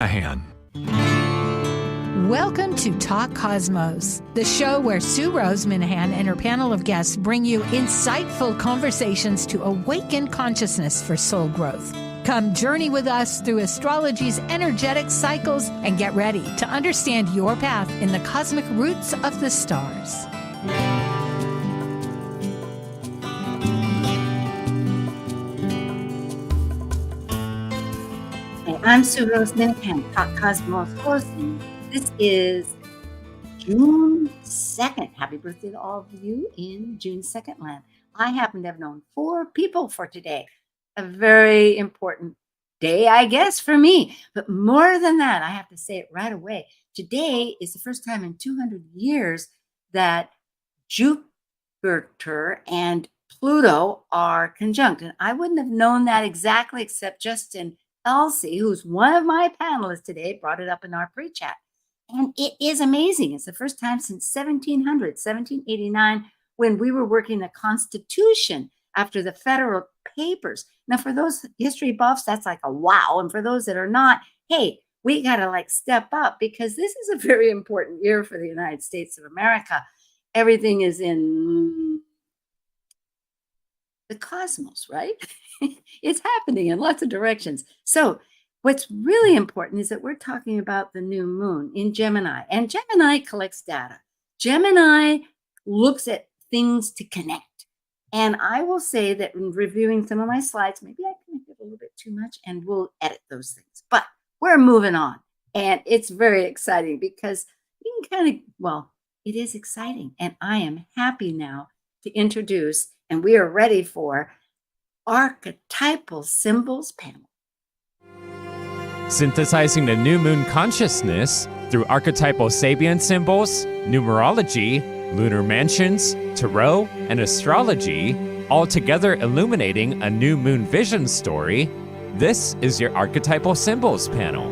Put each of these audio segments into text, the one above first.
Minahan. Welcome to Talk Cosmos, the show where Sue Minahan and her panel of guests bring you insightful conversations to awaken consciousness for soul growth. Come journey with us through astrology's energetic cycles and get ready to understand your path in the cosmic roots of the stars. I'm Sue Minahan, Talk Cosmos host. This is June 2nd. Happy birthday to all of you in June 2nd land. I happen to have known 4 people for today. A very important day, I guess, for me. But more than that, I have to say it right away. Today is the first time in 200 years that Jupiter and Pluto are conjunct. And I wouldn't have known that exactly except just in Elzie, who's one of my panelists today, brought it up in our pre-chat. And it is amazing. It's the first time since 1789, when we were working the Constitution after the federal papers. Now, for those history buffs, that's like a wow. And for those that are not, hey, we got to step up, because this is a very important year for the United States of America. Everything is in the cosmos, right? It's happening in lots of directions. So what's really important is that we're talking about the new moon in Gemini, and Gemini collects data. Gemini looks at things to connect. And I will say that in reviewing some of my slides, maybe I connected a little bit too much, and we'll edit those things. But we're moving on. And it's very exciting because you can it is exciting. And I am happy now to introduce, and we are ready for Archetypal Symbols panel. Synthesizing the new moon consciousness through archetypal Sabian symbols, numerology, lunar mansions, tarot, and astrology, all together illuminating a new moon vision story. This is your Archetypal Symbols panel.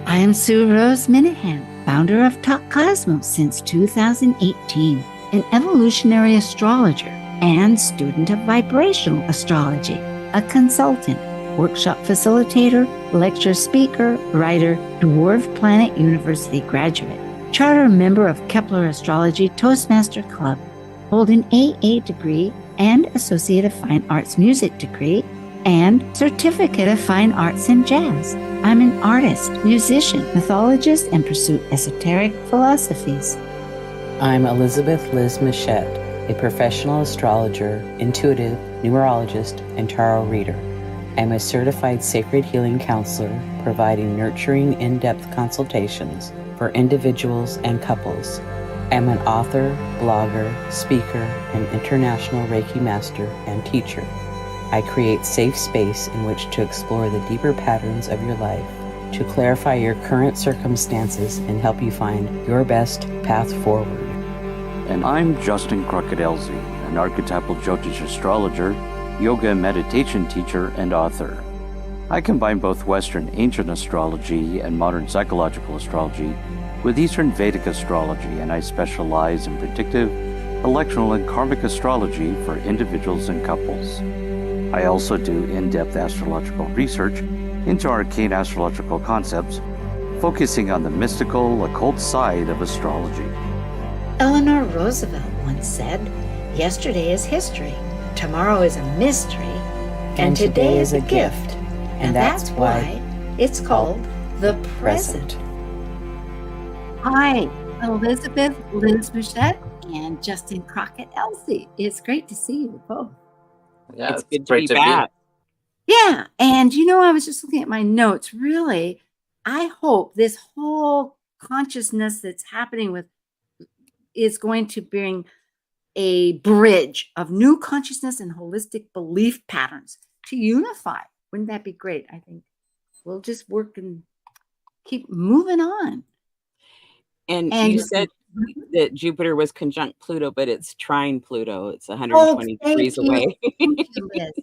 I am Sue Minahan, founder of Talk Cosmos since 2018, an evolutionary astrologer and student of vibrational astrology, a consultant, workshop facilitator, lecture speaker, writer, Dwarf Planet University graduate, charter member of Kepler Astrology Toastmaster Club, hold an AA degree and Associate of Fine Arts Music degree, and Certificate of Fine Arts in Jazz. I'm an artist, musician, mythologist, and pursue esoteric philosophies. I'm Elizabeth Liz Muschett, a professional astrologer, intuitive, numerologist, and tarot reader. I'm a certified sacred healing counselor, providing nurturing, in-depth consultations for individuals and couples. I'm an author, blogger, speaker, and international Reiki master and teacher. I create safe space in which to explore the deeper patterns of your life, to clarify your current circumstances and help you find your best path forward. And I'm Justin Crockett Elzie, an archetypal Jyotish astrologer, yoga and meditation teacher, and author. I combine both Western ancient astrology and modern psychological astrology with Eastern Vedic astrology, and I specialize in predictive, electional, and karmic astrology for individuals and couples. I also do in-depth astrological research into arcane astrological concepts, focusing on the mystical, occult side of astrology. Eleanor Roosevelt once said, "Yesterday is history, tomorrow is a mystery, and today is a gift." And that's why it's called the present. Hi, Elizabeth Liz Muschett and Justin Crockett Elzie. It's great to see you both. Yeah, it's good to be back. Yeah, and I was just looking at my notes. Really, I hope this whole consciousness that's happening is going to bring a bridge of new consciousness and holistic belief patterns to unify. Wouldn't that be great? I think we'll just work and keep moving on. And you said that Jupiter was conjunct Pluto, but it's trine Pluto. It's 120 degrees away.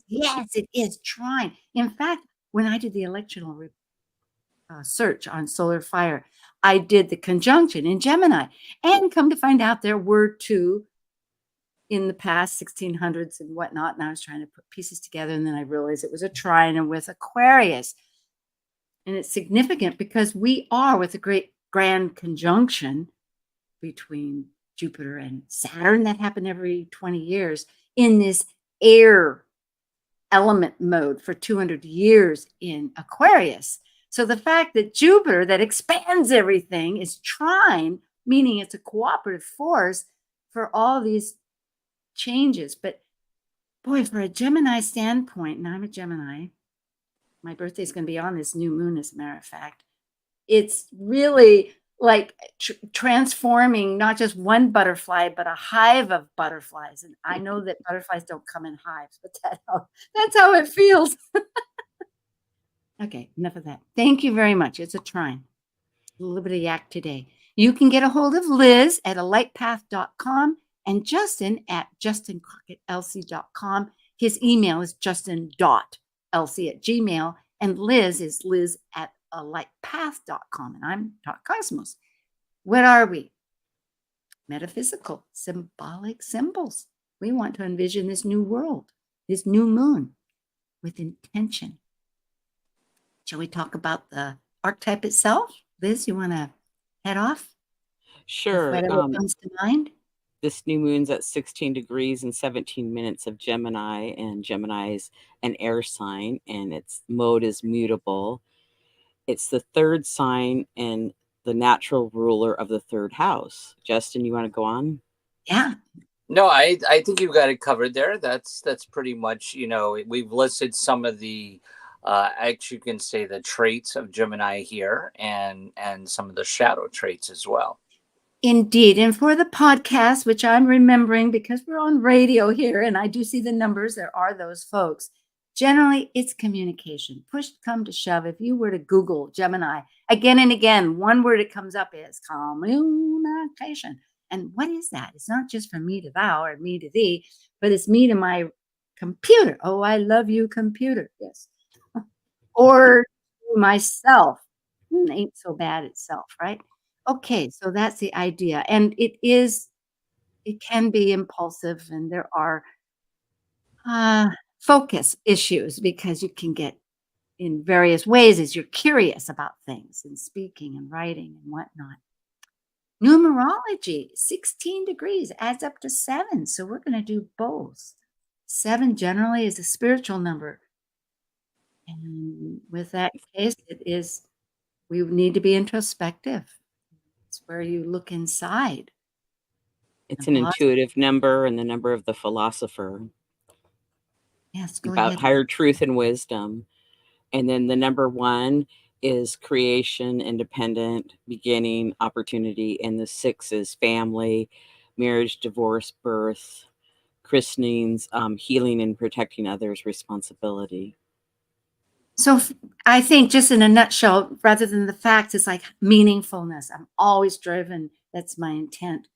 Yes, it is trine. In fact, when I did the electional search on solar fire, I did the conjunction in Gemini, and come to find out there were 2 in the past 1600s and whatnot. And I was trying to put pieces together, and then I realized it was a trine with Aquarius. And it's significant because we are with a great grand conjunction between Jupiter and Saturn that happened every 20 years in this air element mode for 200 years in Aquarius. So the fact that Jupiter, that expands everything, is trine, meaning it's a cooperative force for all these changes. But boy, for a Gemini standpoint, and I'm a Gemini, my birthday is going to be on this new moon, as a matter of fact, it's really like transforming not just one butterfly, but a hive of butterflies. And I know that butterflies don't come in hives, but that's how it feels. Okay, enough of that. Thank you very much. It's a trine. A little bit of yak today. You can get a hold of Liz at alightpath.com and Justin at justincrocketelzie.com. His email is justin.elzie@gmail.com, and Liz is liz at alightpath.com, and I'm Talk Cosmos. What are we? Metaphysical, symbolic symbols. We want to envision this new world, this new moon, with intention. Shall we talk about the archetype itself? Liz, you want to head off? Sure. Whatever comes to mind. This new moon's at 16 degrees and 17 minutes of Gemini, and Gemini is an air sign, and its mode is mutable. It's the third sign and the natural ruler of the third house. Justin, you want to go on? Yeah. No, I think you got it covered there. That's pretty much, we've listed some of the, actually you can say the traits of Gemini here and some of the shadow traits as well. Indeed. And for the podcast, which I'm remembering because we're on radio here and I do see the numbers, there are those folks. Generally, it's communication. Push come to shove. If you were to Google Gemini again and again, one word that comes up is communication. And what is that? It's not just from me to thou or me to thee, but it's me to my computer. Oh, I love you, computer. Yes. Or myself. Ain't so bad itself, right? Okay, so that's the idea. And it can be impulsive, and there are focus issues because you can get in various ways as you're curious about things and speaking and writing and whatnot. Numerology, 16 degrees adds up to 7. So we're going to do both. 7 generally is a spiritual number. And with that case, we need to be introspective. It's where you look inside. It's an intuitive number and the number of the philosopher. Yes, go about ahead. Higher truth and wisdom. And then the number 1 is creation, independent, beginning, opportunity. And the 6 is family, marriage, divorce, birth, christenings, healing and protecting others, responsibility. So I think just in a nutshell, rather than the facts, it's like meaningfulness. I'm always driven. That's my intent.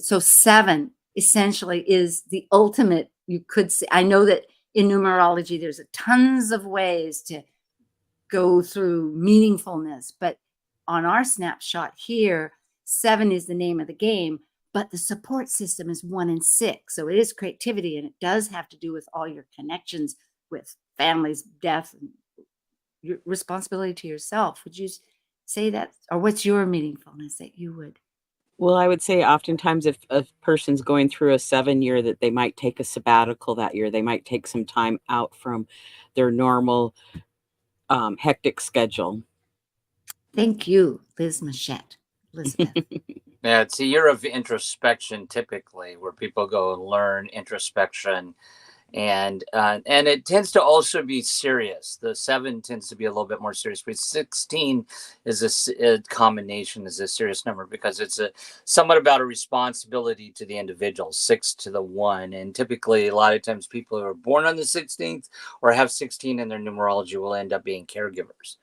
So 7 essentially is the ultimate. You could say, I know that in numerology, there's tons of ways to go through meaningfulness, but on our snapshot here, 7 is the name of the game, but the support system is 1 and 6. So it is creativity, and it does have to do with all your connections with families, death, and your responsibility to yourself. Would you say that? Or what's your meaningfulness that you would? Well, I would say oftentimes if a person's going through a 7 year, that they might take a sabbatical that year. They might take some time out from their normal hectic schedule. Thank you, Liz Muschett. Elizabeth. Yeah, it's a year of introspection typically, where people go and learn introspection. And it tends to also be serious. The 7 tends to be a little bit more serious, but 16 is a combination, is a serious number because it's somewhat about a responsibility to the individual, 6 to the 1. And typically, a lot of times people who are born on the 16th or have 16 in their numerology will end up being caregivers.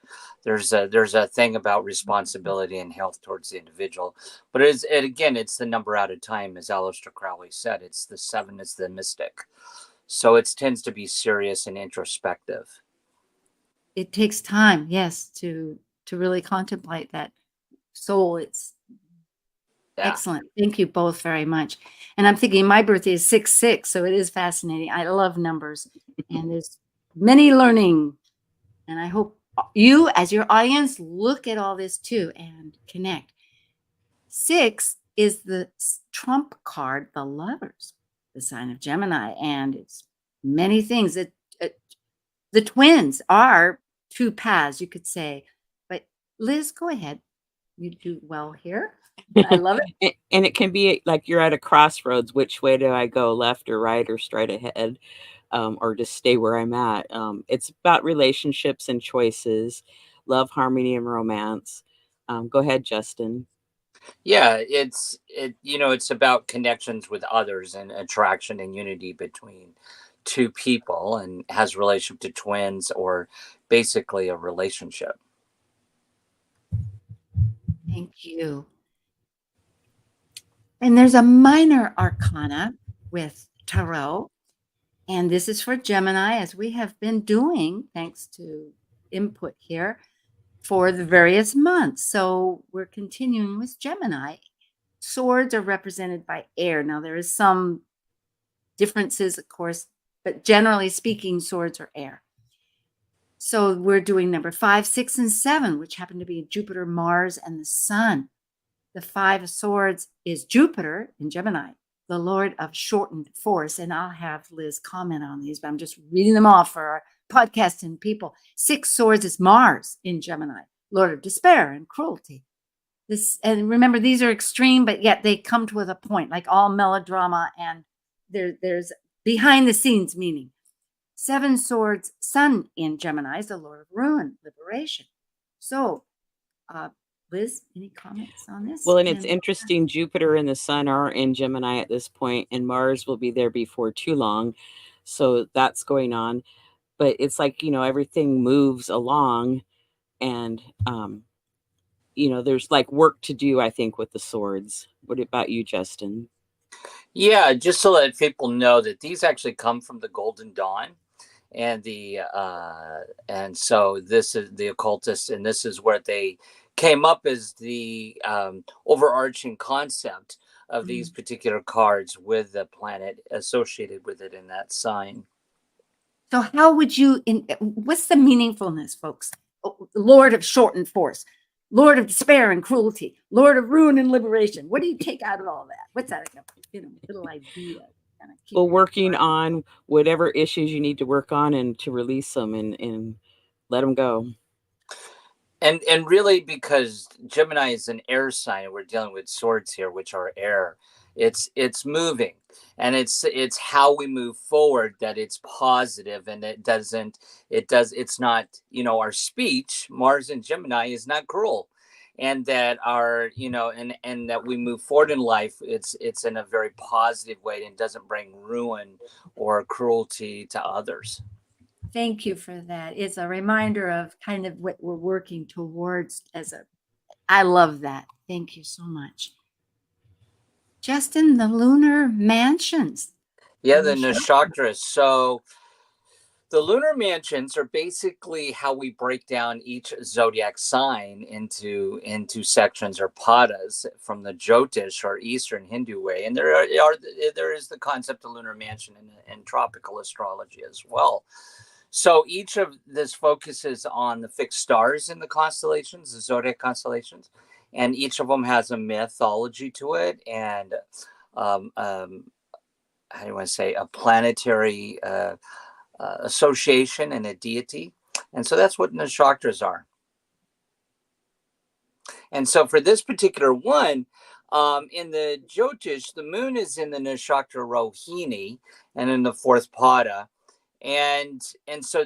There's a thing about responsibility and health towards the individual. But it's the number out of time, as Aleister Crowley said. It's the 7 is the mystic. So it tends to be serious and introspective. It takes time, yes, to really contemplate that soul. It's excellent. Thank you both very much. And I'm thinking my birthday is 6/6, so it is fascinating. I love numbers, and there's many learning. And I hope you as your audience, look at all this too and connect. 6 is the trump card, the Lovers, the sign of Gemini, and it's many things. The twins are two paths, you could say. But Liz, go ahead. You do well here. I love it. And it can be like you're at a crossroads. Which way do I go, left or right or straight ahead, or just stay where I'm at? It's about relationships and choices, love, harmony, and romance. Go ahead, Justin. Yeah, it's about connections with others and attraction and unity between two people, and has relationship to twins, or basically a relationship. Thank you. And there's a minor arcana with tarot, and this is for Gemini, as we have been doing, thanks to input here, for the various months. So we're continuing with Gemini. Swords are represented by air. Now, there is some differences, of course, but generally speaking, swords are air. So we're doing number 5, 6, and 7, which happen to be Jupiter, Mars, and the Sun. The 5 of Swords is Jupiter in Gemini, the Lord of shortened force. And I'll have Liz comment on these, but I'm just reading them off for our podcasting people. 6 Swords is Mars in Gemini, Lord of despair and cruelty. And remember, these are extreme, but yet they come to a point, like all melodrama, and there's behind the scenes meaning. 7 Swords, Sun in Gemini is the Lord of ruin, liberation. So, Liz, any comments on this? Well, and it's interesting. Jupiter and the Sun are in Gemini at this point, and Mars will be there before too long. So that's going on. But it's like, everything moves along, and, there's like work to do, I think, with the swords. What about you, Justin? Yeah, just to let people know that these actually come from the Golden Dawn, and and so this is the occultists, and this is where they came up as the overarching concept of these particular cards, with the planet associated with it in that sign. So how would you, what's the meaningfulness, folks? Lord of shortened force, Lord of despair and cruelty, Lord of ruin and liberation. What do you take out of all that? What's that? Little idea. Well, working on whatever issues you need to work on, and to release them and let them go. And really, because Gemini is an air sign, we're dealing with swords here, which are air. It's moving, and it's how we move forward that it's positive, and it's not, our speech, Mars and Gemini, is not cruel, and that our, and that we move forward in life, it's in a very positive way, and doesn't bring ruin or cruelty to others. Thank you for that. It's a reminder of kind of what we're working towards I love that. Thank you so much. Justin, the lunar mansions. Yeah, the nakshatras. So the lunar mansions are basically how we break down each zodiac sign into sections, or padas, from the Jyotish or Eastern Hindu way. And there is the concept of lunar mansion in tropical astrology as well. So each of this focuses on the fixed stars in the constellations, the zodiac constellations, and each of them has a mythology to it, and how do you want to say, a planetary association and a deity. And so that's what nakshatras are. And so for this particular one, in the Jyotish, the moon is in the nakshatra Rohini and in the 4th pada. And so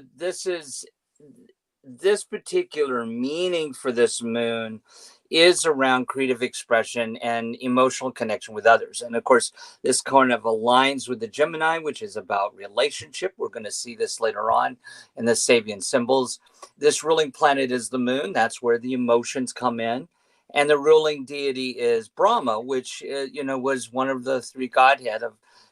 this particular meaning for this moon is around creative expression and emotional connection with others. And of course, this kind of aligns with the Gemini, which is about relationship. We're going to see this later on in the Sabian symbols. This ruling planet is the moon. That's where the emotions come in. And the ruling deity is Brahma, which, was one of the 3 godhead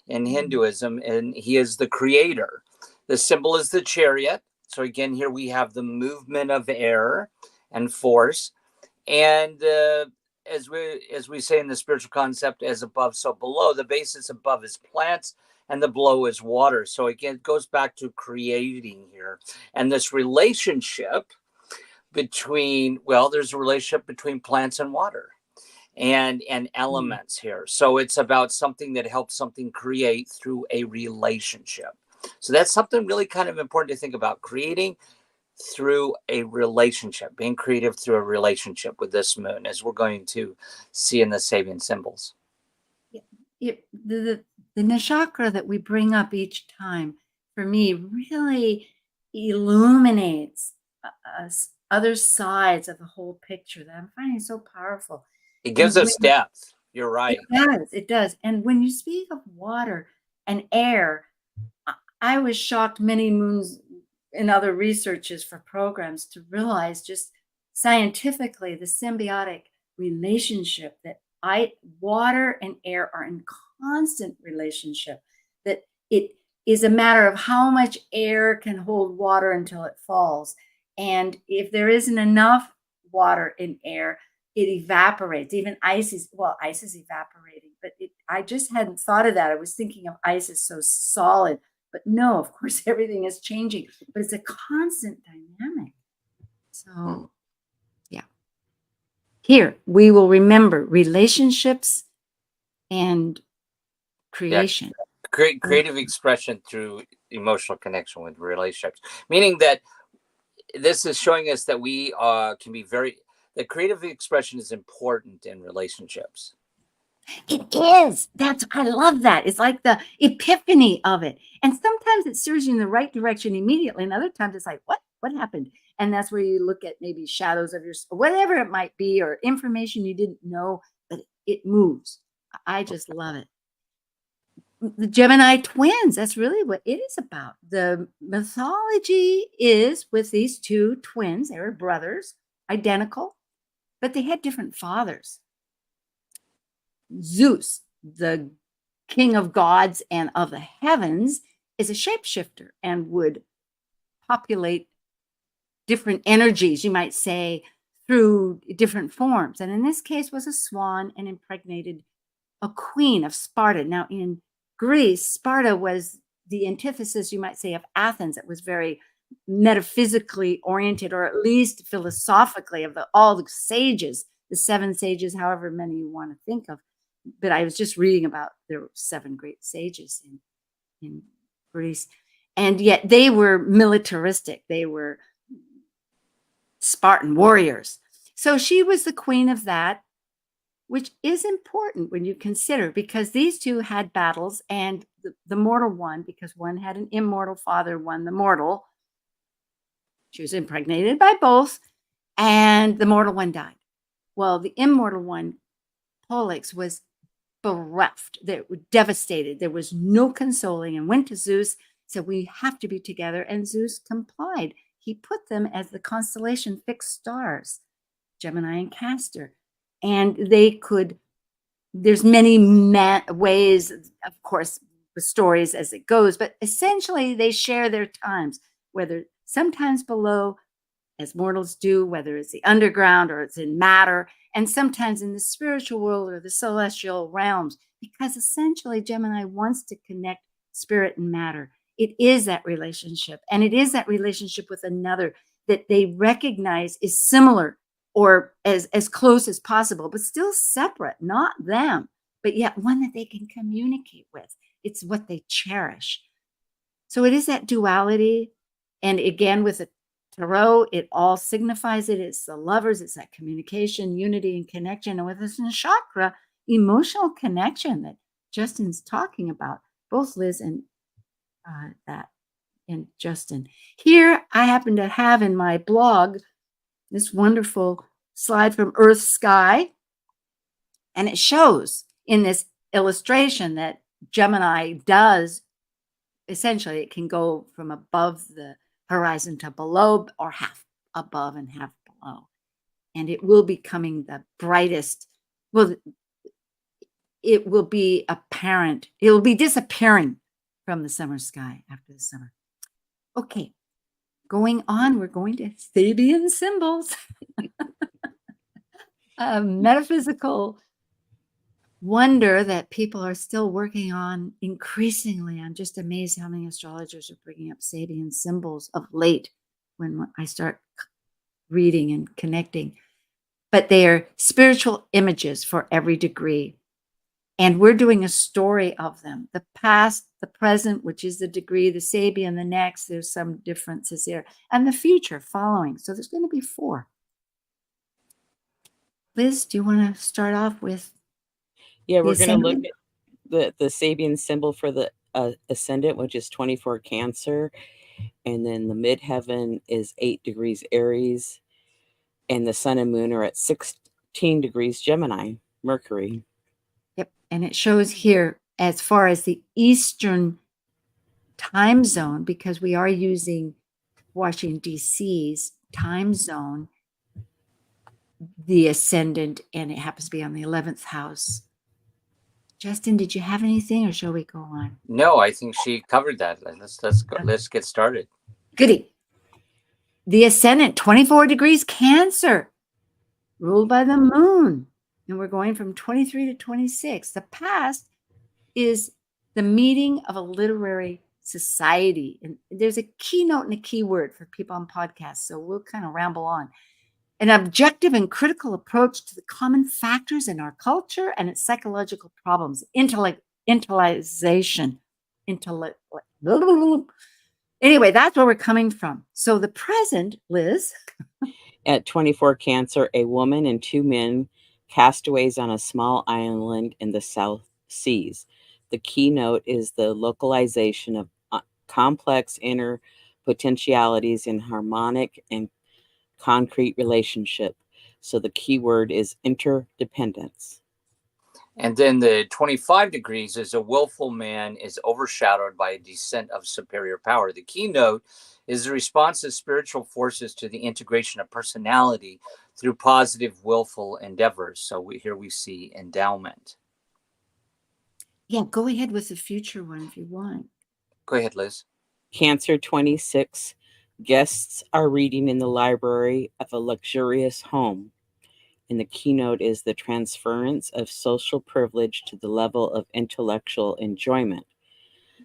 in Hinduism, and he is the creator. The symbol is the chariot. So again, here we have the movement of air and force. And as we say in the spiritual concept, as above, so below, the basis above is plants and the below is water. So again, it goes back to creating here. And this relationship between, well, there's a relationship between plants and water and elements here. So it's about something that helps something create through a relationship. So that's something really kind of important to think about, creating through a relationship, being creative through a relationship with this moon, as we're going to see in the Sabian symbols. The nakshatra that we bring up each time, for me, really illuminates other sides of the whole picture that I'm finding so powerful. It gives us depth. You're right. It does. And when you speak of water and air, I was shocked many moons in other researches for programs to realize just scientifically the symbiotic relationship that water and air are in constant relationship, that it is a matter of how much air can hold water until it falls. And if there isn't enough water in air, it evaporates. Even ice is evaporating, but I just hadn't thought of that. I was thinking of ice as so solid, but no, of course, everything is changing, but it's a constant dynamic. So, yeah. Here, we will remember relationships and creation. Yeah. Creative expression through emotional connection with relationships, meaning that this is showing us that we can be that creative expression is important in relationships. It is. I love that. It's like the epiphany of it. And sometimes it steers you in the right direction immediately. And other times it's like, what happened? And that's where you look at maybe shadows of whatever it might be, or information you didn't know, but it moves. I just love it. The Gemini twins, that's really what it is about. The mythology is with these two twins. They were brothers, identical, but they had different fathers. Zeus, the king of gods and of the heavens, is a shapeshifter and would populate different energies, you might say, through different forms. And in this case was a swan and impregnated a queen of Sparta. Now in Greece, Sparta was the antithesis, you might say, of Athens. It was very metaphysically oriented, or at least philosophically, of all the sages, the 7 sages, however many you want to think of. But I was just reading about there were 7 great sages in Greece. And yet they were militaristic. They were Spartan warriors. So she was the queen of that, which is important when you consider, because these two had battles, and the mortal won because one had an immortal father, one the mortal. She was impregnated by both, and the mortal one died. Well, the immortal one, Pollux, was bereft. They were devastated. There was no consoling, and went to Zeus, said, we have to be together. And Zeus complied. He put them as the constellation fixed stars, Gemini and Castor. And they could, there's many ways, of course, the stories as it goes, but essentially they share their times, whether sometimes below, as mortals do, whether it's the underground or it's in matter, and sometimes in the spiritual world or the celestial realms, because essentially Gemini wants to connect spirit and matter. It is that relationship, and it is that relationship with another that they recognize is similar or as close as possible, but still separate, not them, but yet one that they can communicate with. It's what they cherish. So it is that duality. And again, with the tarot, it all signifies it. It's the lovers, it's that communication, unity, and connection. And with this chakra, emotional connection that Justin's talking about, both Liz and Justin. Here, I happen to have in my blog this wonderful slide from Earth Sky. And it shows in this illustration that Gemini does, essentially, it can go from above the horizon to below, or half above and half below. And it will be coming the brightest. Well, it will be apparent. It will be disappearing from the summer sky after the summer. Okay, going on, we're going to Sabian symbols. A metaphysical wonder that people are still working on increasingly. I'm just amazed how many astrologers are bringing up Sabian symbols of late when I start reading and connecting. But they are spiritual images for every degree. And we're doing a story of them. The past, the present, which is the degree, the Sabian, the next, there's some differences there, and the future following. So there's going to be 4. Liz, do you want to start off with? Yeah, we're going to look at the Sabian symbol for the ascendant, which is 24 Cancer. And then the midheaven is 8 degrees Aries. And the sun and moon are at 16 degrees Gemini, Mercury. Yep. And it shows here as far as the Eastern time zone, because we are using Washington, D.C.'s time zone, the ascendant, and it happens to be on the 11th house. Justin, did you have anything, or shall we go on? No, I think she covered that. Let's go. Let's get started. Goody. The ascendant, 24 degrees Cancer, ruled by the moon. And we're going from 23 to 26. The past is the meeting of a literary society. And there's a keynote and a keyword for people on podcasts, so we'll kind of ramble on. An objective and critical approach to the common factors in our culture and its psychological problems. Intellectualization. Anyway, that's where we're coming from. So the present, Liz. At 24 Cancer, a woman and 2 men castaways on a small island in the South Seas. The keynote is the localization of complex inner potentialities in harmonic and concrete relationship. So the key word is interdependence. And then the 25 degrees is a willful man is overshadowed by a descent of superior power. The keynote is the response of spiritual forces to the integration of personality through positive willful endeavors. So here we see endowment. Yeah, go ahead with the future one if you want. Go ahead, Liz. Cancer 26. Guests are reading in the library of a luxurious home. And the keynote is the transference of social privilege to the level of intellectual enjoyment.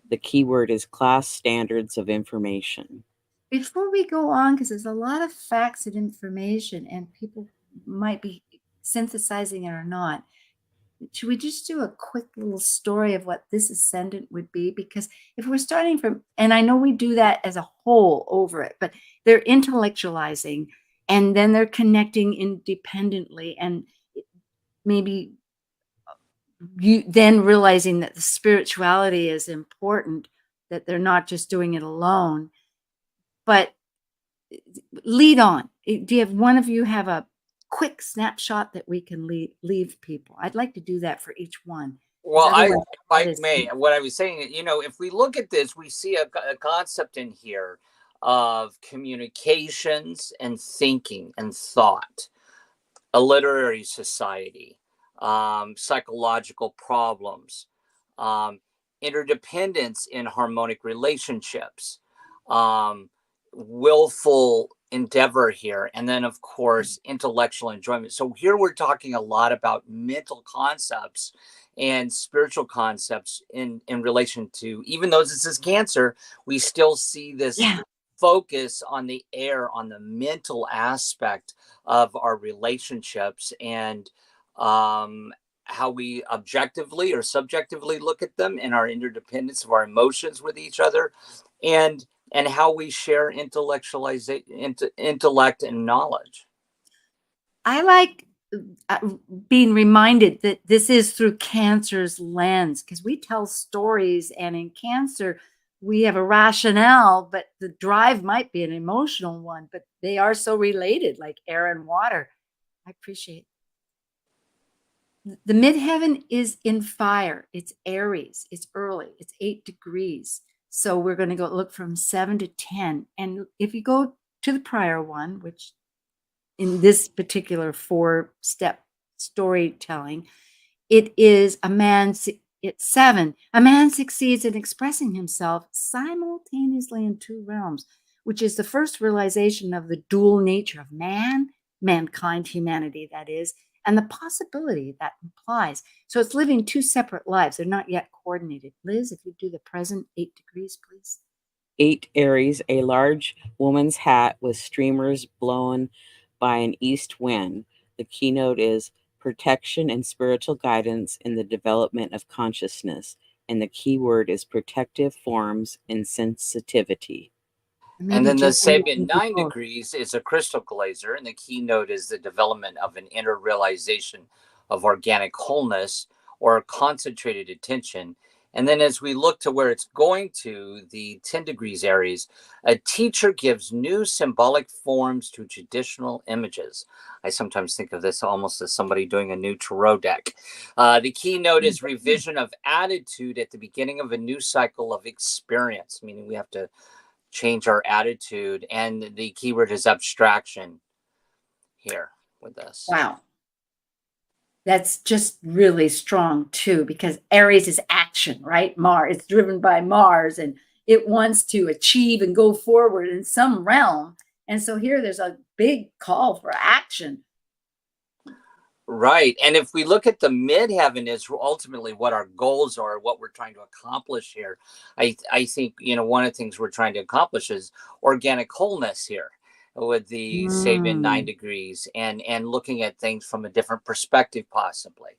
The keyword is class standards of information. Before we go on, because there's a lot of facts and information, and people might be synthesizing it or not, should we just do a quick little story of what this ascendant would be? Because if we're starting from, and I know we do that as a whole over it, but they're intellectualizing, and then they're connecting independently, and maybe you then realizing that the spirituality is important, that they're not just doing it alone. But lead on. Do you have one of you have a quick snapshot that we can leave people? I'd like to do that for each one. Well, if I may, what I was saying, if we look at this, we see a concept in here of communications and thinking and thought, a literary society, psychological problems, interdependence in harmonic relationships, willful endeavor here, and then of course intellectual enjoyment. So here we're talking a lot about mental concepts and spiritual concepts in relation to, even though this is Cancer, we still see this focus on the air, on the mental aspect of our relationships, and how we objectively or subjectively look at them, and our interdependence of our emotions with each other, and how we share intellect and knowledge. I like being reminded that this is through Cancer's lens, because we tell stories, and in Cancer, we have a rationale, but the drive might be an emotional one, but they are so related, like air and water. I appreciate it. The midheaven is in fire. It's Aries. It's early. It's 8 degrees. So we're going to go look from 7 to 10. And if you go to the prior one, which in this particular 4-step storytelling, it is a man, it's 7. A man succeeds in expressing himself simultaneously in 2 realms, which is the first realization of the dual nature of mankind, humanity, that is, and the possibility that implies. So it's living 2 separate lives. They're not yet coordinated. Liz, if you do the present 8 degrees, please. 8 Aries, a large woman's hat with streamers blown by an east wind. The keynote is protection and spiritual guidance in the development of consciousness. And the key word is protective forms and sensitivity. And then the Sabian can 9 people- degrees is a crystal glazer, and the keynote is the development of an inner realization of organic wholeness or concentrated attention. And then as we look to where it's going to, the 10 degrees Aries, a teacher gives new symbolic forms to traditional images. I sometimes think of this almost as somebody doing a new tarot deck. The keynote is revision of attitude at the beginning of a new cycle of experience, meaning we have to change our attitude. And the keyword is abstraction here with this. Wow. That's just really strong too, because Aries is action, right? Mars, it's driven by Mars, and it wants to achieve and go forward in some realm. And so here there's a big call for action. Right. And if we look at the midheaven is ultimately what our goals are, what we're trying to accomplish here. I think, one of the things we're trying to accomplish is organic wholeness here with the Sabian 9 degrees and looking at things from a different perspective, possibly.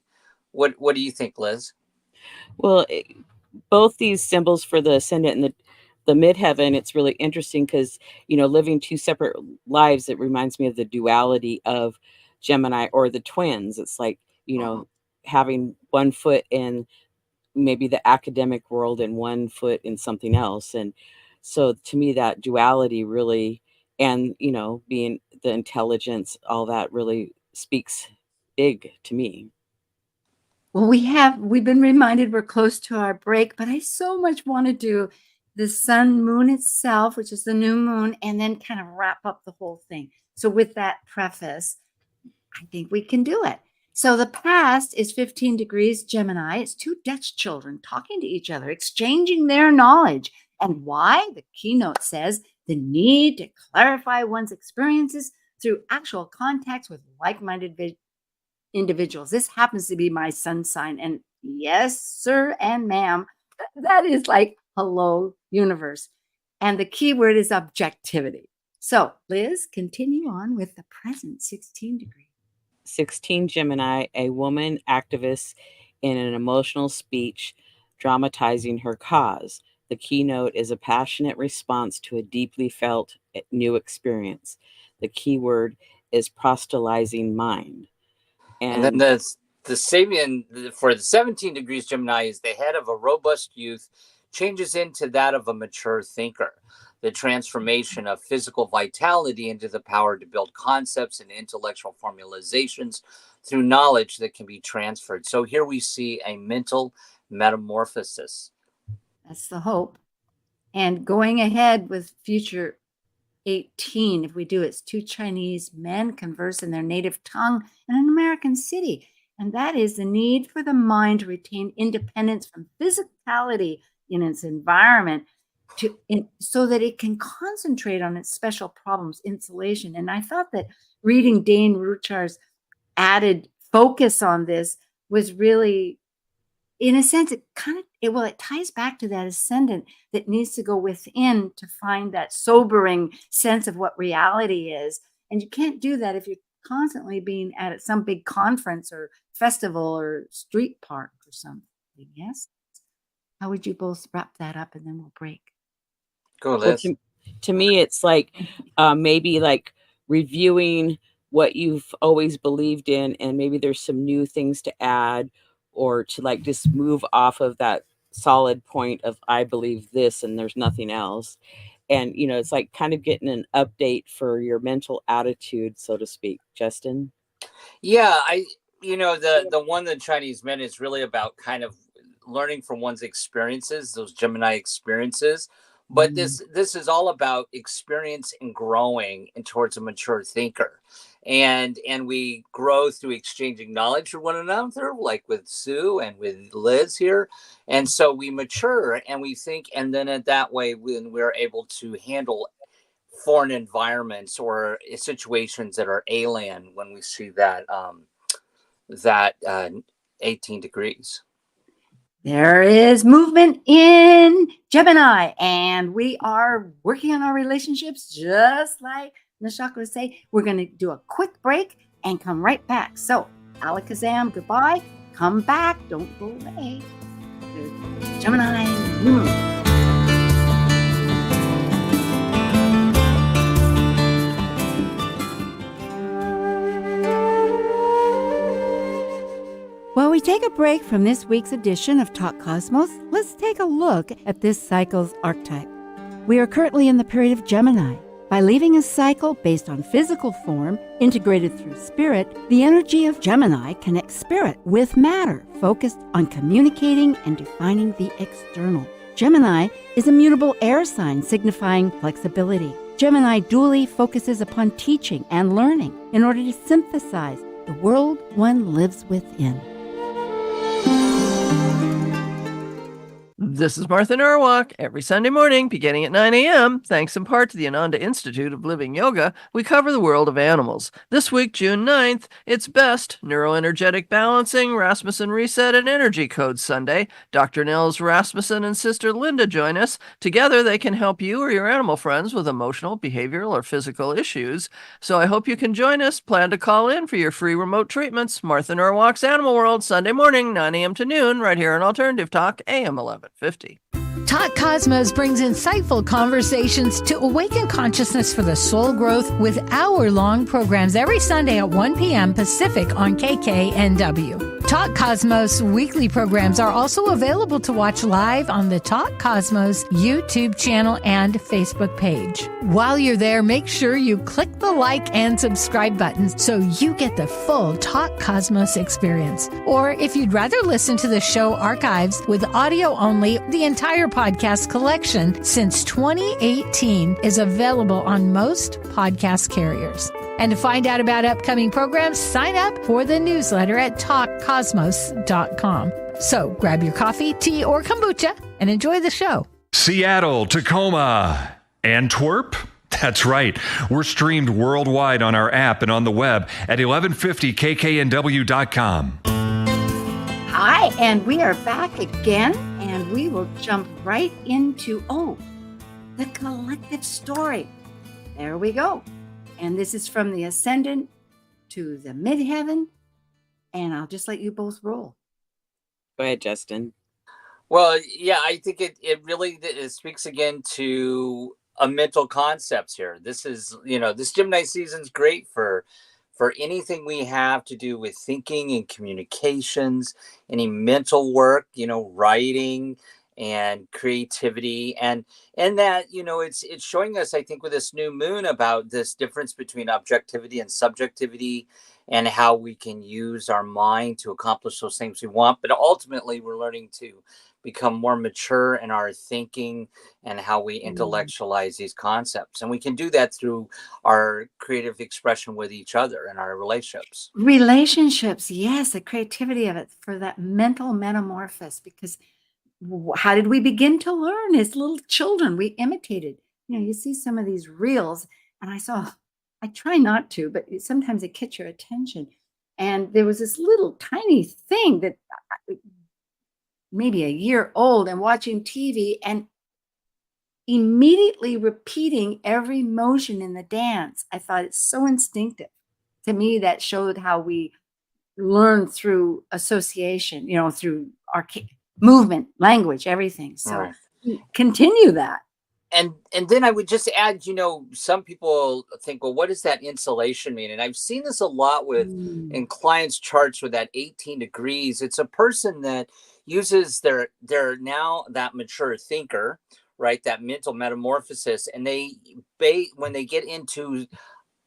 What do you think, Liz? Well, both these symbols for the ascendant and the midheaven, it's really interesting because, living two separate lives, it reminds me of the duality of Gemini or the twins. It's like, having one foot in maybe the academic world and one foot in something else. And so to me, that duality really, and, being the intelligence, all that really speaks big to me. Well, we've been reminded we're close to our break, but I so much want to do the sun moon itself, which is the new moon, and then kind of wrap up the whole thing. So with that preface, I think we can do it. So the past is 15 degrees Gemini. It's two Dutch children talking to each other, exchanging their knowledge. And why? The keynote says the need to clarify one's experiences through actual contacts with like-minded individuals. This happens to be my sun sign. And yes, sir and ma'am, that is like, hello, universe. And the key word is objectivity. So Liz, continue on with the present 16 degrees. 16 Gemini, a woman activist in an emotional speech dramatizing her cause. The keynote is a passionate response to a deeply felt new experience. The keyword is proselytizing mind. And then the Sabian for the 17 degrees Gemini is the head of a robust youth changes into that of a mature thinker. The transformation of physical vitality into the power to build concepts and intellectual formalizations through knowledge that can be transferred. So here we see a mental metamorphosis. That's the hope. And going ahead with future 18, if we do, it's two Chinese men converse in their native tongue in an American city. And that is the need for the mind to retain independence from physicality in its environment so that it can concentrate on its special problems, insulation. And I thought that reading Dane Ruchar's added focus on this was really, in a sense, it ties back to that ascendant that needs to go within to find that sobering sense of what reality is. And you can't do that if you're constantly being at some big conference or festival or street park or something. Yes? How would you both wrap that up, and then we'll break? Go, Liz. Well, to me, it's like maybe like reviewing what you've always believed in, and maybe there's some new things to add, or to like just move off of that solid point of I believe this and there's nothing else. And, it's like kind of getting an update for your mental attitude, so to speak. Justin? Yeah, the one the Chinese men is really about kind of learning from one's experiences, those Gemini experiences. But this is all about experience and growing and towards a mature thinker. And we grow through exchanging knowledge with one another, like with Sue and with Liz here. And so we mature and we think, and then in that way, when we're able to handle foreign environments or situations that are alien, when we see that 18 degrees. There is movement in Gemini, and we are working on our relationships just like the chakras say. We're going to do a quick break and come right back. So, alakazam, goodbye. Come back. Don't go away. Gemini New Moon. While we take a break from this week's edition of Talk Cosmos, let's take a look at this cycle's archetype. We are currently in the period of Gemini. By leaving a cycle based on physical form, integrated through spirit, the energy of Gemini connects spirit with matter, focused on communicating and defining the external. Gemini is a mutable air sign signifying flexibility. Gemini dually focuses upon teaching and learning in order to synthesize the world one lives within. This is Martha Norwalk. Every Sunday morning, beginning at 9 a.m., thanks in part to the Ananda Institute of Living Yoga, we cover the world of animals. This week, June 9th, it's BEST, Neuroenergetic Balancing, Rasmussen Reset, and Energy Code Sunday. Dr. Nils Rasmussen and Sister Linda join us. Together, they can help you or your animal friends with emotional, behavioral, or physical issues. So I hope you can join us. Plan to call in for your free remote treatments. Martha Norwalk's Animal World, Sunday morning, 9 a.m. to noon, right here on Alternative Talk, AM 1150. Talk Cosmos brings insightful conversations to awaken consciousness for the soul growth with hour-long programs every Sunday at 1 p.m. Pacific on KKNW. Talk Cosmos weekly programs are also available to watch live on the Talk Cosmos YouTube channel and Facebook page. While you're there, make sure you click the like and subscribe buttons so you get the full Talk Cosmos experience. Or if you'd rather listen to the show archives with audio only, the entire podcast collection since 2018 is available on most podcast carriers. And to find out about upcoming programs, sign up for the newsletter at talkcosmos.com. So grab your coffee, tea, or kombucha and enjoy the show. Seattle, Tacoma, Antwerp. That's right. We're streamed worldwide on our app and on the web at 1150kknw.com. Hi, and we are back again, and we will jump right into, the collective story. There we go. And this is from the ascendant to the midheaven, and I'll just let you both roll. Go ahead, Justin. Well, yeah, I think it really speaks again to a mental concepts here. This is, this Gemini season's great for anything we have to do with thinking and communications, any mental work, writing and creativity, and that, it's showing us, I think, with this new moon about this difference between objectivity and subjectivity and how we can use our mind to accomplish those things we want. But ultimately, we're learning to become more mature in our thinking and how we intellectualize these concepts. And we can do that through our creative expression with each other and our relationships. Relationships, yes, the creativity of it for that mental metamorphosis, because how did we begin to learn as little children? We imitated. You see some of these reels, and I try not to, but sometimes it gets your attention. And there was this little tiny thing that maybe a year old and watching TV and immediately repeating every motion in the dance. I thought it's so instinctive. To me, that showed how we learn through association, through our movement, language, everything. So continue that. And then I would just add, some people think, well, what does that insulation mean? And I've seen this a lot in clients' charts with that 18 degrees. It's a person that uses their now that mature thinker, right? That mental metamorphosis. And when they get into,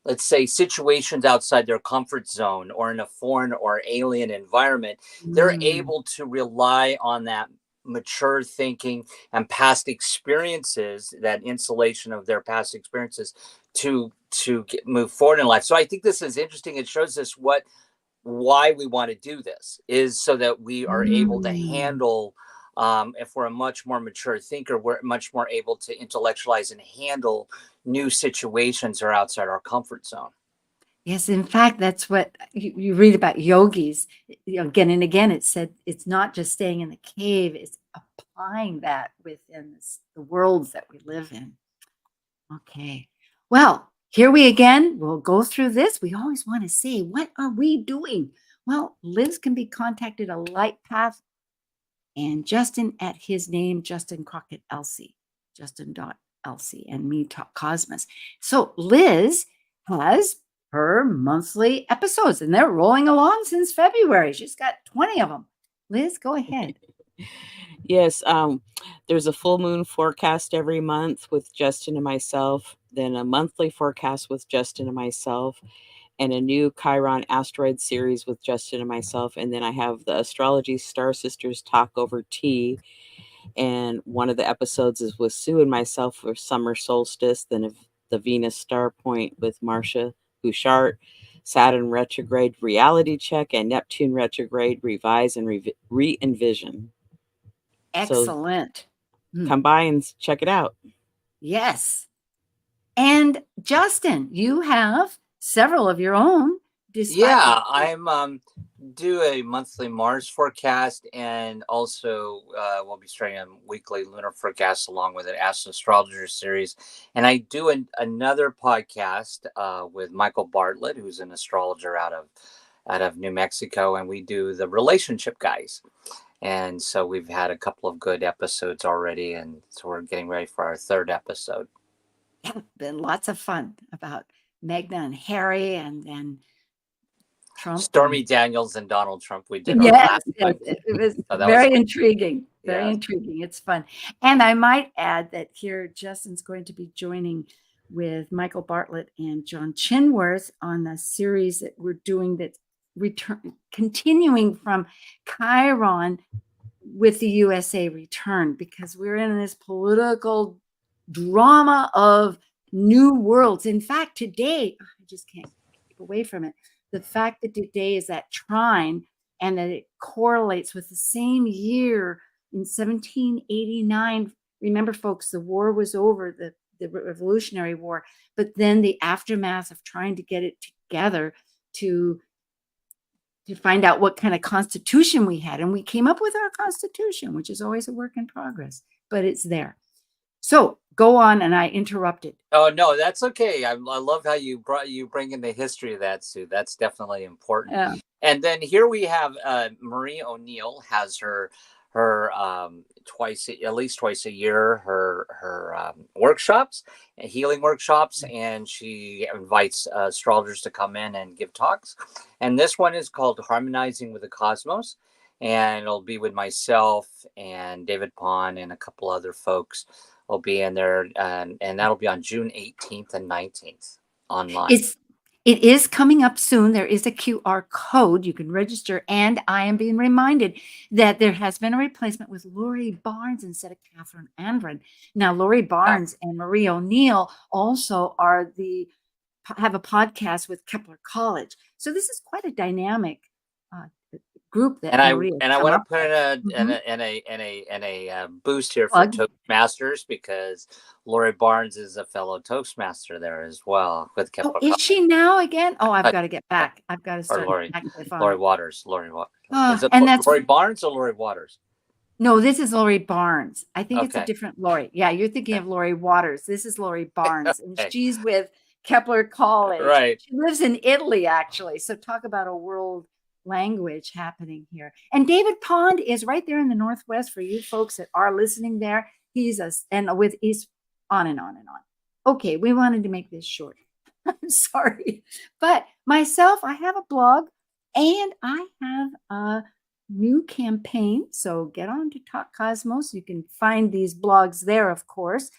let's say, situations outside their comfort zone or in a foreign or alien environment, they're able to rely on that mature thinking and past experiences, that insulation of their past experiences to move forward in life. So I think this is interesting. It shows us why we want to do this is so that we are able to handle, if we're a much more mature thinker, we're much more able to intellectualize and handle new situations or outside our comfort zone. Yes, in fact, that's what you read about yogis. Again and again, it said it's not just staying in the cave, it's applying that within the worlds that we live in. Okay. Well, here we again, we'll go through this. We always want to say, what are we doing? Well, Liz can be contacted a light path, and Justin at his name, Justin Crockett Elzie, Justin.Elzie, and me, Talk Cosmos. So Liz has her monthly episodes, and they're rolling along since February. She's got 20 of them. Liz, go ahead. Yes, there's a full moon forecast every month with Justin and myself, then a monthly forecast with Justin and myself, and a new Chiron asteroid series with Justin and myself. And then I have the Astrology Star Sisters Talk Over Tea. And one of the episodes is with Sue and myself for summer solstice, then the Venus Star Point with Marcia Bouchard, Saturn retrograde reality check, and Neptune retrograde revise and re-envision. Excellent. So come by and check it out. Yes. And Justin, you have several of your own. Yeah, I'm do a monthly Mars forecast, and also we'll be starting a weekly lunar forecast along with an Ask Astrologer series. And I do another podcast with Michael Bartlett, who's an astrologer out of New Mexico, and we do the relationship guys. And so we've had a couple of good episodes already, and so we're getting ready for our third episode. Yeah, been lots of fun about Megna and Harry, and then Trump. Stormy Daniels and Donald Trump. We did. Yes, it was very intriguing. Very intriguing. It's fun. And I might add that here Justin's going to be joining with Michael Bartlett and John Chinworth on a series that we're doing that's continuing from Chiron with the USA return, because we're in this political drama of new worlds. In fact, today, I just can't keep away from it. The fact that today is that trine, and that it correlates with the same year in 1789. Remember, folks, the war was over, the Revolutionary War, but then the aftermath of trying to get it together to find out what kind of constitution we had. And we came up with our constitution, which is always a work in progress, but it's there. So go on, and I interrupted. Oh, no, that's okay. I love how you bring in the history of that, Sue. That's definitely important. Yeah. And then here we have Marie O'Neill has her at least twice a year, her workshops, healing workshops, and she invites astrologers to come in and give talks. And this one is called Harmonizing with the Cosmos, and it'll be with myself and David Pond and a couple other folks. Will be in there, and that'll be on June 18th and 19th online. It is coming up soon. There is a QR code. You can register, and I am being reminded that there has been a replacement with Lori Barnes instead of Catherine Andron. Now, Lori Barnes and Marie O'Neill also have a podcast with Kepler College. So this is quite a dynamic group that I want to put in a boost here for Toastmasters, because Lori Barnes is a fellow Toastmaster there as well with Kepler. Oh, is she now again? Oh, I've got to get back. I've got to start. Lori Waters. Is it and that's Lori Barnes or Lori Waters? No, this is Lori Barnes. I think it's a different Lori. Yeah, you're thinking of Lori Waters. This is Lori Barnes, and she's with Kepler College. Right. She lives in Italy, actually. So talk about a world language happening here. And David Pond is right there in the Northwest for you folks that are listening there. He's on and on and on. Okay, we wanted to make this short. I'm sorry. But myself, I have a blog, and I have a new campaign. So get on to Talk Cosmos. You can find these blogs there, of course.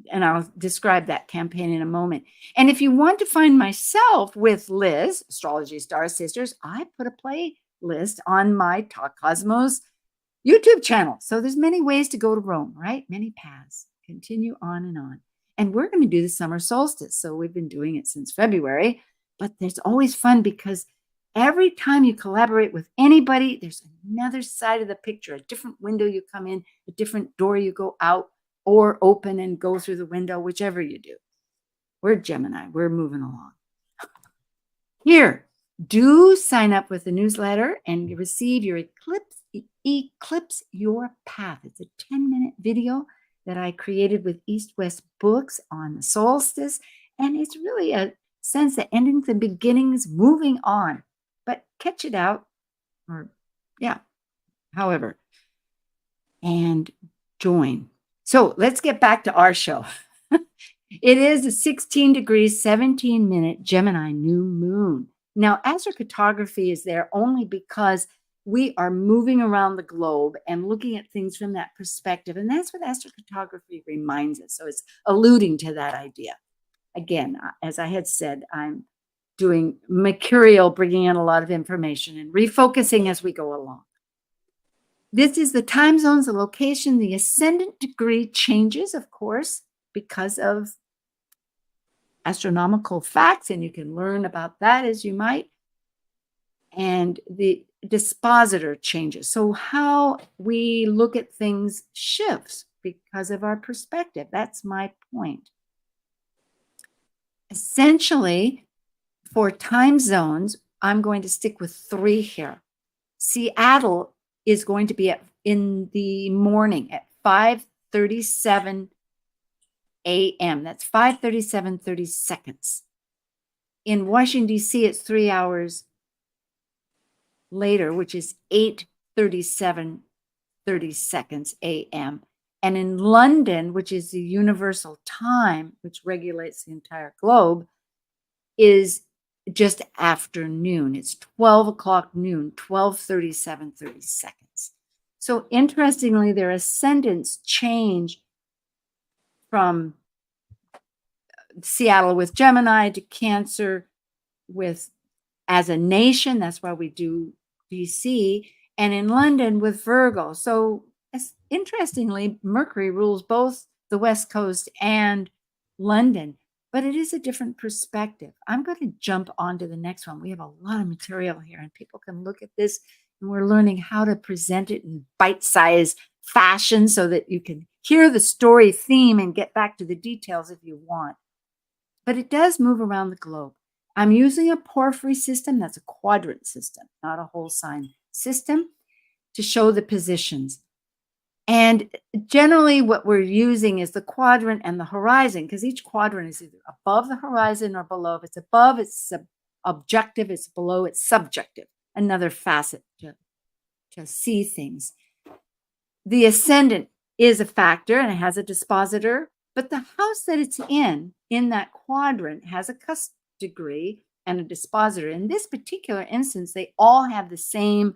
And I'll describe that campaign in a moment. And if you want to find myself with Liz, Astrology Star Sisters, I put a playlist on my Talk Cosmos YouTube channel. So there's many ways to go to Rome, right? Many paths. Continue on and on. And we're going to do the summer solstice. So we've been doing it since February, but there's always fun, because every time you collaborate with anybody, there's another side of the picture, a different window you come in, a different door you go out, or open and go through the window, whichever you do. We're Gemini. We're moving along. Here, do sign up with the newsletter and receive your Eclipse Your Path. It's a 10-minute video that I created with East-West Books on the solstice. And it's really a sense that endings and beginnings, moving on. But catch it out, or however, and join. So let's get back to our show. It is a 16 degrees, 17-minute Gemini new moon. Now, astrocartography is there only because we are moving around the globe and looking at things from that perspective. And that's what astrocartography reminds us. So it's alluding to that idea. Again, as I had said, I'm doing mercurial, bringing in a lot of information and refocusing as we go along. This is the time zones, the location, the ascendant degree changes, of course, because of astronomical facts, and you can learn about that as you might. And the dispositor changes. So how we look at things shifts because of our perspective. That's my point. Essentially, for time zones, I'm going to stick with 3 here. Seattle is going to be in the morning at 5:37 a.m. That's 5:37, 30 seconds. In Washington, D.C., it's 3 hours later, which is 8:37, 30 seconds a.m. And in London, which is the universal time, which regulates the entire globe, is just afternoon. It's 12 o'clock noon, 12:37, 30 seconds. So interestingly, their ascendants change from Seattle with Gemini to Cancer with as a nation. That's why we do DC, and in London with Virgo. So interestingly, Mercury rules both the West Coast and London, but it is a different perspective. I'm going to jump on to the next one. We have a lot of material here, and people can look at this, and we're learning how to present it in bite-sized fashion so that you can hear the story theme and get back to the details if you want. But it does move around the globe. I'm using a porphyry system. That's a quadrant system, not a whole sign system, to show the positions. And generally what we're using is the quadrant and the horizon, because each quadrant is either above the horizon or below. If it's above, it's objective. It's below, it's subjective. Another facet to see things. The ascendant is a factor and it has a dispositor, but the house that it's in that quadrant has a cusp degree and a dispositor. In this particular instance, they all have the same.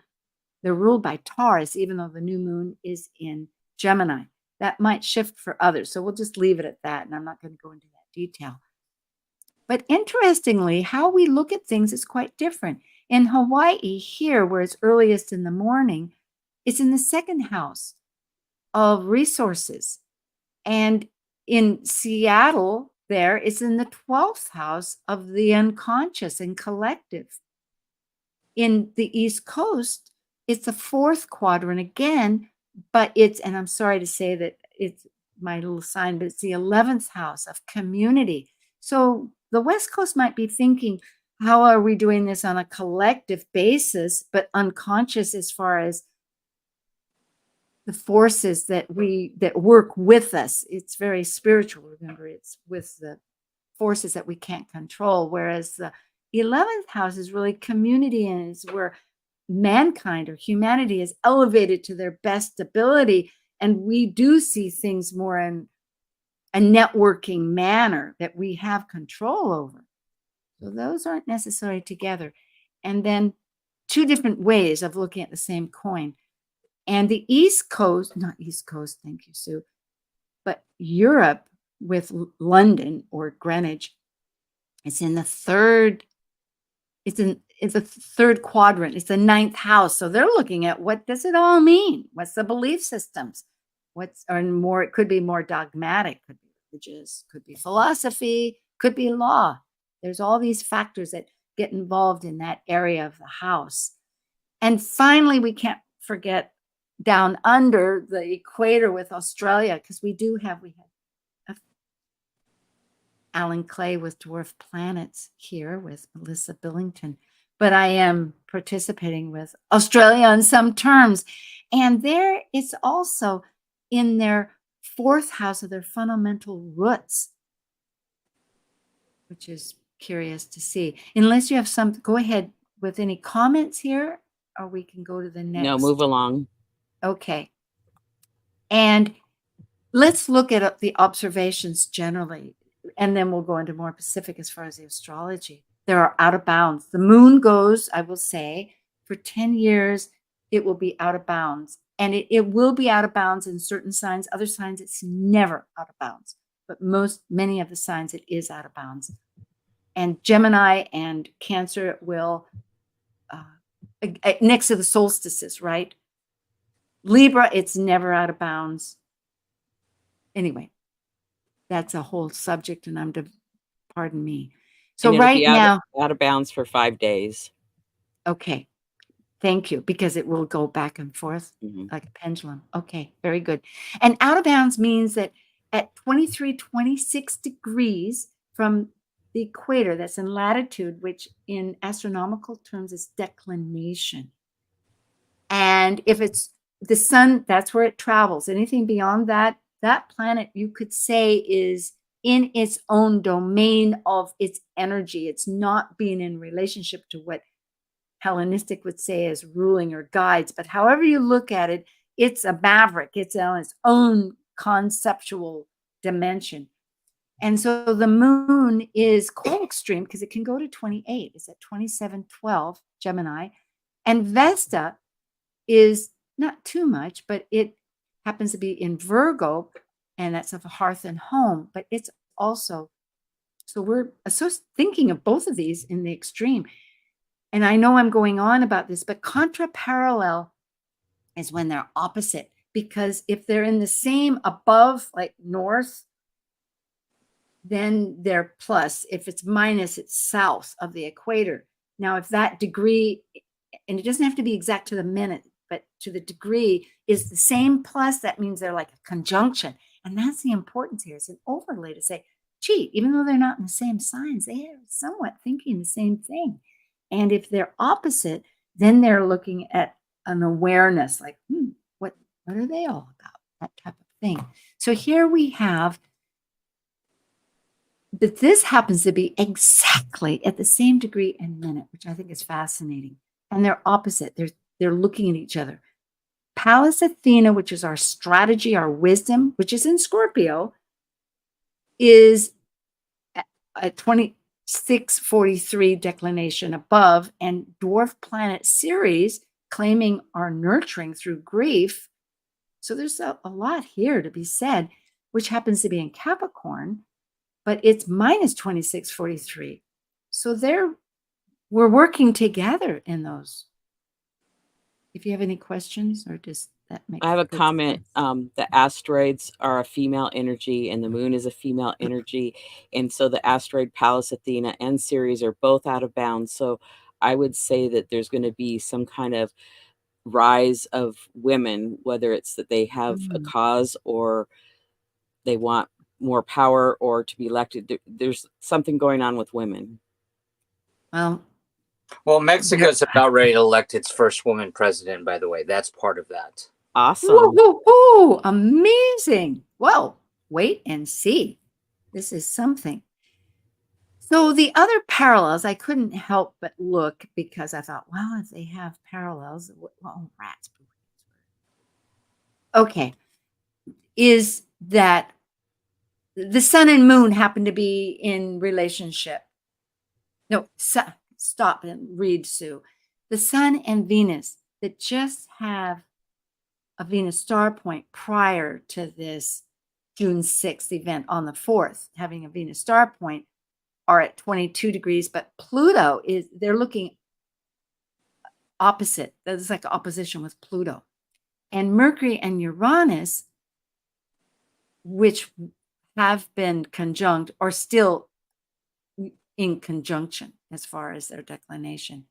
They're ruled by Taurus, even though the new moon is in Gemini. That might shift for others. So we'll just leave it at that. And I'm not going to go into that detail. But interestingly, how we look at things is quite different. In Hawaii, here, where it's earliest in the morning, it's in the 2nd house of resources. And in Seattle, there, it's in the 12th house of the unconscious and collective. In the East Coast, it's the 4th quadrant again, but it's, and I'm sorry to say that it's my little sign, but it's the 11th house of community. So the West Coast might be thinking, how are we doing this on a collective basis, but unconscious as far as the forces that work with us. It's very spiritual. Remember, it's with the forces that we can't control. Whereas the 11th house is really community, and it's where mankind or humanity is elevated to their best ability. And we do see things more in a networking manner that we have control over. So those aren't necessarily together. And then 2 different ways of looking at the same coin. And the East Coast, not East Coast, thank you, Sue, but Europe with London or Greenwich, it's in the 3rd, it's the 3rd quadrant. It's the 9th house. So they're looking at, what does it all mean? What's the belief systems? It could be more dogmatic, could be religious, could be philosophy, could be law. There's all these factors that get involved in that area of the house. And finally, we can't forget down under the equator with Australia, because we have Alan Clay with Dwarf Planets here with Melissa Billington, but I am participating with Australia on some terms. And there it's also in their fourth house of their fundamental roots, which is curious to see. Unless you have some, go ahead with any comments here, or we can go to the next. No, move along. Okay. And let's look at the observations generally, and then we'll go into more specific as far as the astrology. There are out of bounds. The moon goes, I will say, for 10 years, it will be out of bounds. And it will be out of bounds in certain signs. Other signs, it's never out of bounds. But many of the signs, it is out of bounds. And Gemini and Cancer will, next to the solstices, right? Libra, it's never out of bounds. Anyway, that's a whole subject, and pardon me. So right now, out of bounds for 5 days. Okay. Thank you, because it will go back and forth like a pendulum. Okay, very good. And out of bounds means that at 23, 26 degrees from the equator, that's in latitude, which in astronomical terms is declination. And if it's the sun, that's where it travels. Anything beyond that, that planet you could say is in its own domain of its energy. It's not being in relationship to what Hellenistic would say as ruling or guides, but however you look at it, it's a maverick. It's on its own conceptual dimension. And so the moon is quite extreme because it can go to 28. It's at 2712 Gemini. And Vesta is not too much, but it happens to be in Virgo, and that's of a hearth and home, but it's also, so we're thinking of both of these in the extreme. And I know I'm going on about this, but contra-parallel is when they're opposite, because if they're in the same above, like north, then they're plus. If it's minus, it's south of the equator. Now, if that degree, and it doesn't have to be exact to the minute, but to the degree is the same plus, that means they're like a conjunction. And that's the importance here. It's an overlay to say, gee, even though they're not in the same signs, they are somewhat thinking the same thing. And if they're opposite, then they're looking at an awareness like, what are they all about? That type of thing. So here we have that this happens to be exactly at the same degree and minute, which I think is fascinating. And they're opposite. They're looking at each other. Pallas Athena, which is our strategy, our wisdom, which is in Scorpio, is at 2643 declination above, and Dwarf Planet Ceres claiming our nurturing through grief. So there's a lot here to be said, which happens to be in Capricorn, but it's minus 2643. So we're working together in those. If you have any questions, or just that makes I have a comment. The asteroids are a female energy and the moon is a female energy. And so the asteroid Pallas Athena and Ceres are both out of bounds. So I would say that there's going to be some kind of rise of women, whether it's that they have a cause or they want more power or to be elected. There's something going on with women. Well, Mexico's about ready to elect its first woman president, by the way. That's part of that. Awesome. Whoa, amazing. Well, wait and see. This is something. So the other parallels, I couldn't help but look because I thought, well, if they have parallels, well, rats. Okay. Is that the sun and moon happen to be in relationship? No, stop and read, Sue. The sun and Venus that just have a Venus star point prior to this June 6th event on the 4th, having a Venus star point, are at 22 degrees, but Pluto they're looking opposite. That's like opposition with Pluto. And Mercury and Uranus, which have been conjunct, are still in conjunction as far as their declination.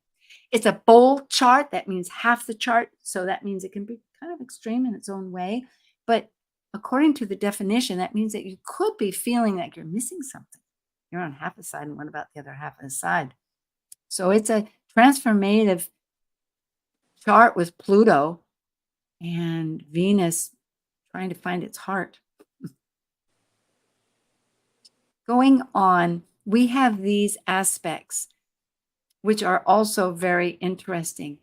It's a bold chart. That means half the chart. So that means it can be kind of extreme in its own way. But according to the definition, that means that you could be feeling like you're missing something. You're on half the side, and what about the other half of the side? So it's a transformative chart with Pluto and Venus trying to find its heart. going on, we have these aspects, which are also very interesting.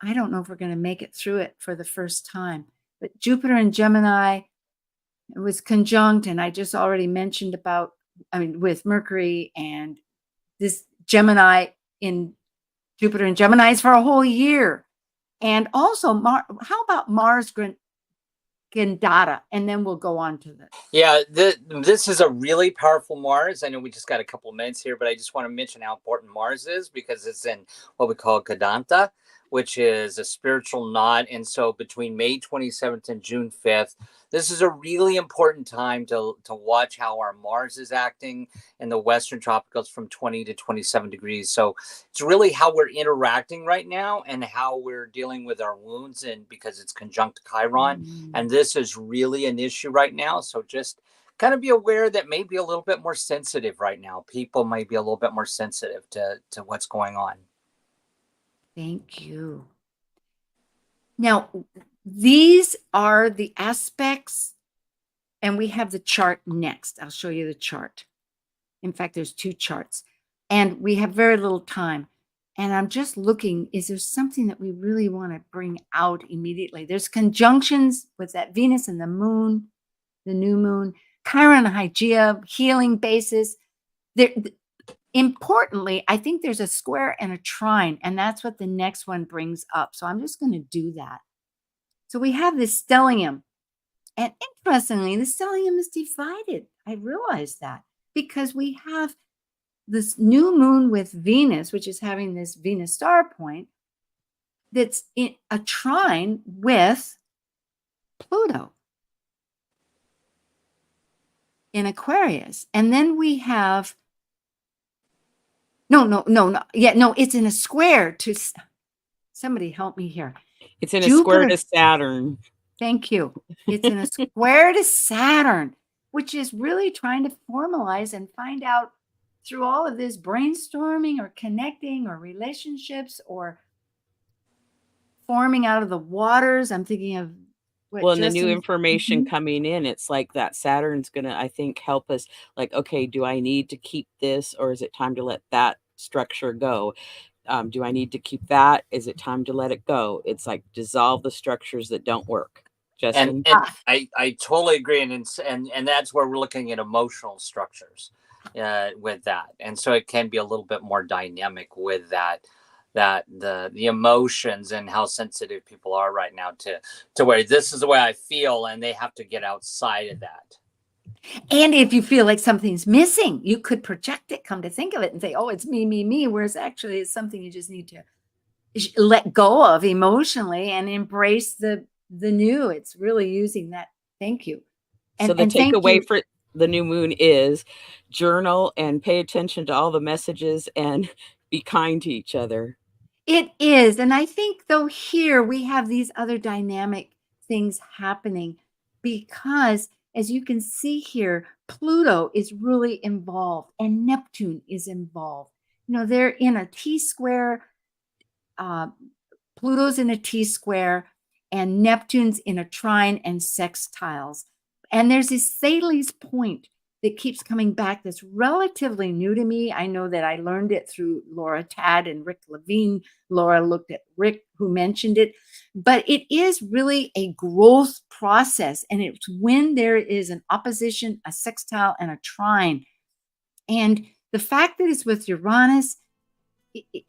I don't know if we're going to make it through it for the first time, but Jupiter and Gemini, it was conjunct, and I just already mentioned about, with Mercury and this Gemini in Jupiter and Gemini is for a whole year. And also, how about Mars Gandata? And then we'll go on to this. Yeah, this is a really powerful Mars. I know we just got a couple of minutes here, but I just want to mention how important Mars is because it's in what we call Kadanta, which is a spiritual knot. And so between May 27th and June 5th, this is a really important time to watch how our Mars is acting in the Western tropicals from 20 to 27 degrees. So it's really how we're interacting right now and how we're dealing with our wounds, and because it's conjunct Chiron. And this is really an issue right now. So just kind of be aware that maybe a little bit more sensitive right now. People might be a little bit more sensitive to what's going on. Thank you. Now, these are the aspects, and we have the chart next. I'll show you the chart. In fact, there's two charts, and we have very little time. And I'm just looking, is there something that we really want to bring out immediately? There's conjunctions with that Venus and the moon, the new moon, Chiron and Hygeia, healing basis. Importantly, I think there's a square and a trine, and that's what the next one brings up. So I'm just going to do that. So we have this stellium, and interestingly, the stellium is divided. I realized that because we have this new moon with Venus, which is having this Venus Star Point, that's in a trine with Pluto in Aquarius. And then we have No, it's in a square to, somebody help me here. It's in a square to Saturn. Thank you. It's in a square to Saturn, which is really trying to formalize and find out through all of this brainstorming or connecting or relationships or forming out of the waters. I'm thinking of and the new information coming in, it's like that Saturn's going to, I think, help us like, okay, do I need to keep this, or is it time to let that structure go? Do I need to keep that? Is it time to let it go? It's like dissolve the structures that don't work. Justin? And I totally agree. And that's where we're looking at emotional structures with that. And so it can be a little bit more dynamic with that the emotions and how sensitive people are right now to where this is the way I feel, and they have to get outside of that. And if you feel like something's missing, you could project it, come to think of it, and say, oh, it's me, whereas actually it's something you just need to let go of emotionally and embrace the new. It's really using that. Thank you. And, so the takeaway for the new moon is journal and pay attention to all the messages and be kind to each other. It is. And I think, though, here we have these other dynamic things happening because, as you can see here, Pluto is really involved and Neptune is involved. You know, they're in a T-square. Pluto's in a T-square and Neptune's in a trine and sextiles. And there's this Thales point that keeps coming back that's relatively new to me. I know that I learned it through Laura Tad and Rick Levine. Laura looked at Rick, who mentioned it. But it is really a growth process. And it's when there is an opposition, a sextile, and a trine. And the fact that it's with Uranus,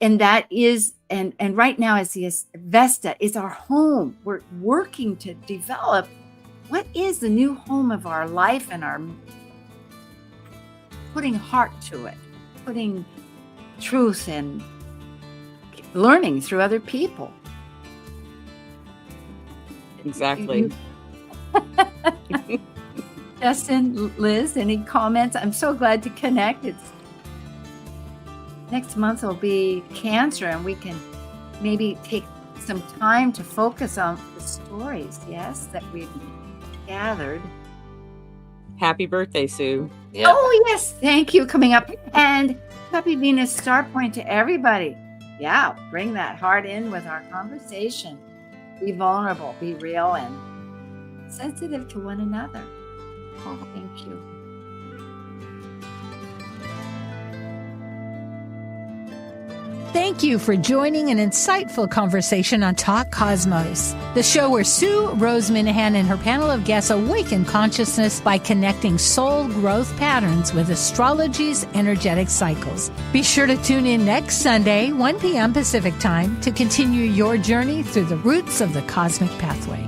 and that is, and right now is the Vesta, is our home. We're working to develop what is the new home of our life and our putting heart to it, putting truth and learning through other people. Exactly. Justin, Liz, any comments? I'm so glad to connect. Next month will be Cancer, and we can maybe take some time to focus on the stories, yes, that we've gathered. Happy birthday, Sue. Yeah. Oh, yes. Thank you. Coming up. And happy Venus Star Point to everybody. Yeah. Bring that heart in with our conversation. Be vulnerable, be real, and sensitive to one another. Thank you. Thank you for joining an insightful conversation on Talk Cosmos, the show where Sue Minahan and her panel of guests awaken consciousness by connecting soul growth patterns with astrology's energetic cycles. Be sure to tune in next Sunday, 1 p.m. Pacific Time, to continue your journey through the roots of the cosmic pathway.